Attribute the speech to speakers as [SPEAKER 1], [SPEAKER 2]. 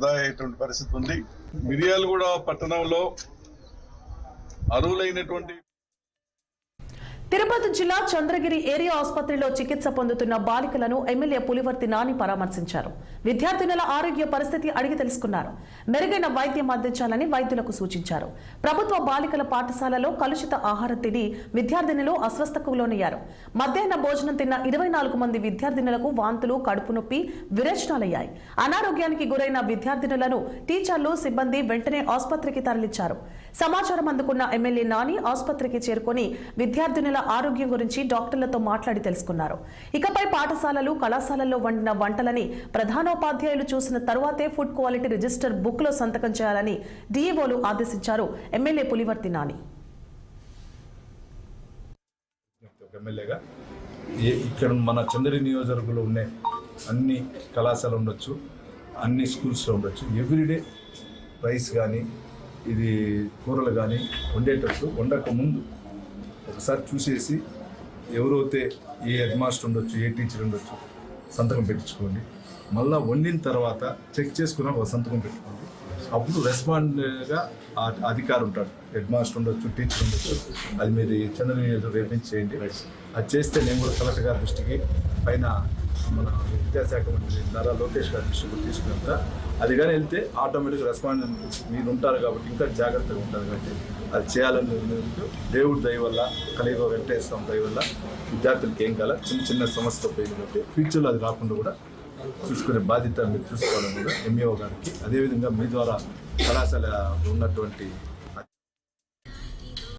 [SPEAKER 1] అయ్యేటువంటి పరిస్థితి ఉంది. మిర్యాలగూడ పట్టణంలో అర్హులైనటువంటి
[SPEAKER 2] తిరుపతి జిల్లా చంద్రగిరి ఏరియా ఆసుపత్రిలో చికిత్స పొందుతున్న బాలికలను ఎమ్మెల్యే పులివర్తి నాని పరామర్శించారు. విద్యార్థినుల ఆరోగ్య పరిస్థితి అడిగి తెలుసుకున్నారు. మెరుగైన వైద్యం అందించాలని వైద్యులకు సూచించారు. ప్రభుత్వ బాలికల పాఠశాలలో కలుషిత ఆహారం తిని విద్యార్థినులు అస్వస్థతకు లోనయ్యారు. మధ్యాహ్న భోజనం తిన్న 24 మంది విద్యార్థినులకు వాంతులు, కడుపు నొప్పి, విరేచనాలయ్యాయి. అనారోగ్యానికి గురైన విద్యార్థినులను టీచర్లు, సిబ్బంది వెంటనే ఆసుపత్రికి తరలించారు. సమాచారం అందుకున్న ఎమ్మెల్యే నాని ఆసుపత్రికి చేరుకుని విద్యార్థినుల ఆరోగ్యం గురించి డాక్టర్లతో మాట్లాడి తెలుసుకున్నారు. ఇకపై పాఠశాలలు, కళాశాలల్లో వండిన వంటలని ప్రధానోపాధ్యాయులు చూసిన తరువాతే ఫుడ్ క్వాలిటీ రిజిస్టర్ బుక్ లో సంతకం చేయాలని డీఈఓలు ఆదేశించారు ఎమ్మెల్యే పులివర్తి నాని.
[SPEAKER 3] ఇక్కడ మన చంద్రగిరి నియోజకవర్గంలో ఉన్న అన్ని కళాశాలలు ఉండొచ్చు, అన్ని స్కూల్స్లో ఉండొచ్చు. ఎవ్రీడే రైస్ కానీ ఇది కూరలు కానీ వండేటట్టు వండక ముందు ఒకసారి చూసేసి ఎవరైతే ఏ హెడ్ మాస్టర్ ఉండొచ్చు, ఏ టీచర్ ఉండొచ్చు సంతకం పెట్టించుకోండి. మళ్ళీ వండిన తర్వాత చెక్ చేసుకున్న ఒక సంతకం పెట్టుకోండి. అప్పుడు రెస్పాండ్గా అధికారి ఉంటాడు, హెడ్ మాస్టర్ ఉండొచ్చు, టీచర్ ఉండొచ్చు. అది మీరు చంద్రగిరి రేపు నుంచి చేయండి. అది చేస్తే నేను కూడా కలెక్టర్ గారి దృష్టికి, పైన మన విద్యాశాఖ మంత్రి నారా లోకేష్ గారి దృష్టికి తీసుకున్నంత అది కానీ వెళ్తే ఆటోమేటిక్గా రెస్పాండ్ మీరు ఉంటారు కాబట్టి ఇంకా జాగ్రత్తగా ఉంటారు కాబట్టి అది చేయాలని దేవుడి దయ వల్ల, కలియుగ వెంకటేశ్వర దయ వల్ల విద్యార్థులకి ఏం కాల చిన్న చిన్న సమస్యతో పోయింది కాబట్టి ఫ్యూచర్లో అది రాకుండా కూడా చూసుకునే బాధ్యత మీరు చూసుకోవడం కూడా ఎంఈఓ గారికి, అదేవిధంగా మీ ద్వారా కళాశాల ఉన్నటువంటి